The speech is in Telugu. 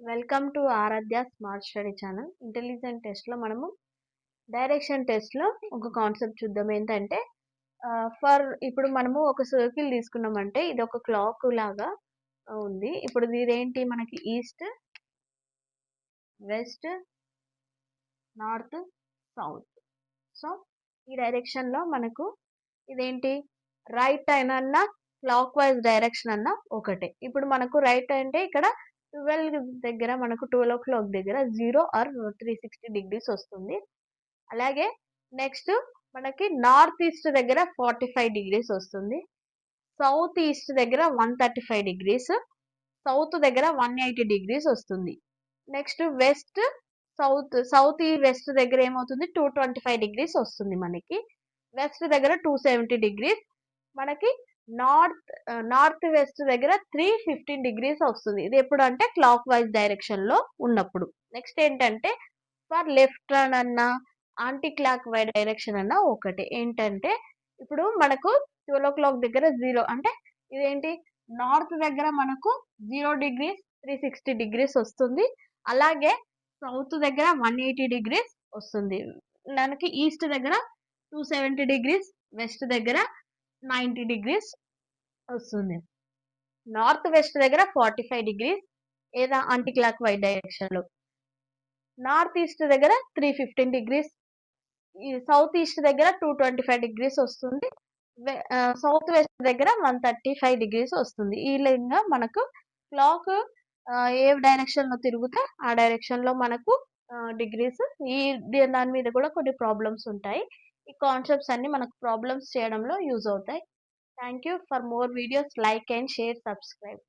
Welcome to Aaradhya smart study channel. Intelligent టెస్ట్‌లో మనము డైరెక్షన్ టెస్ట్‌లో ఒక కాన్సెప్ట్ చూద్దాం. ఏంటంటే ఇప్పుడు మనము ఒక సర్కిల్ తీసుకున్నామంటే ఇది ఒక క్లాక్ లాగా ఉంది. ఇప్పుడు ఇదేంటి మనకి east, west, north, south. So, ఈ డైరెక్షన్‌లో మనకు ఇదేంటి రైట్ అయినన్నా, క్లాక్ వైస్ డైరెక్షన్ అన్నా ఒకటే. ఇప్పుడు మనకు రైట్ అంటే ఇక్కడ 12 దగ్గర మనకు 12:00 దగ్గర 0 ఆర్ 360 డిగ్రీస్ వస్తుంది. అలాగే నెక్స్ట్ మనకి నార్త్ ఈస్ట్ దగ్గర 45 డిగ్రీస్ వస్తుంది. సౌత్ ఈస్ట్ దగ్గర 135 డిగ్రీస్, సౌత్ దగ్గర 180 డిగ్రీస్ వస్తుంది. నెక్స్ట్ వెస్ట్, సౌత్ ఈ వెస్ట్ దగ్గర ఏమవుతుంది 225 డిగ్రీస్ వస్తుంది మనకి. వెస్ట్ దగ్గర 270 డిగ్రీస్, మనకి నార్త్ వెస్ట్ దగ్గర 315 డిగ్రీస్ వస్తుంది. ఇది ఎప్పుడు అంటే క్లాక్ వైజ్ డైరెక్షన్ లో ఉన్నప్పుడు. నెక్స్ట్ ఏంటంటే ఫర్ లెఫ్ట్ టర్న్ అన్నా, యాంటీ క్లాక్ వైజ్ డైరెక్షన్ అన్నా ఒకటే. ఏంటంటే ఇప్పుడు మనకు 12:00 దగ్గర 0 అంటే ఇదేంటి నార్త్ దగ్గర మనకు 0 డిగ్రీస్ 360 డిగ్రీస్ వస్తుంది. అలాగే సౌత్ దగ్గర 180 డిగ్రీస్ వస్తుంది. మనకి ఈస్ట్ దగ్గర 270 డిగ్రీస్, వెస్ట్ దగ్గర 90 డిగ్రీస్ వస్తుంది. నార్త్ వెస్ట్ దగ్గర 45 డిగ్రీస్ ఏదా యాంటీ క్లాక్ వైజ్ డైరెక్షన్ లో. నార్త్ ఈస్ట్ దగ్గర 315 డిగ్రీస్, ఈ సౌత్ ఈస్ట్ దగ్గర 225 డిగ్రీస్ వస్తుంది. సౌత్ వెస్ట్ దగ్గర 135 డిగ్రీస్ వస్తుంది. ఈ విధంగా మనకు క్లాక్ ఏ డైరెక్షన్ లో తిరిగితే ఆ డైరెక్షన్ లో మనకు డిగ్రీస్ దాని మీద కూడా కొన్ని ప్రాబ్లమ్స్ ఉంటాయి. ఈ కాన్సెప్ట్స్ అన్ని మనకు ప్రాబ్లమ్స్ చేయడంలో యూజ్ అవుతాయి. Thank you. For more videos like and share, subscribe.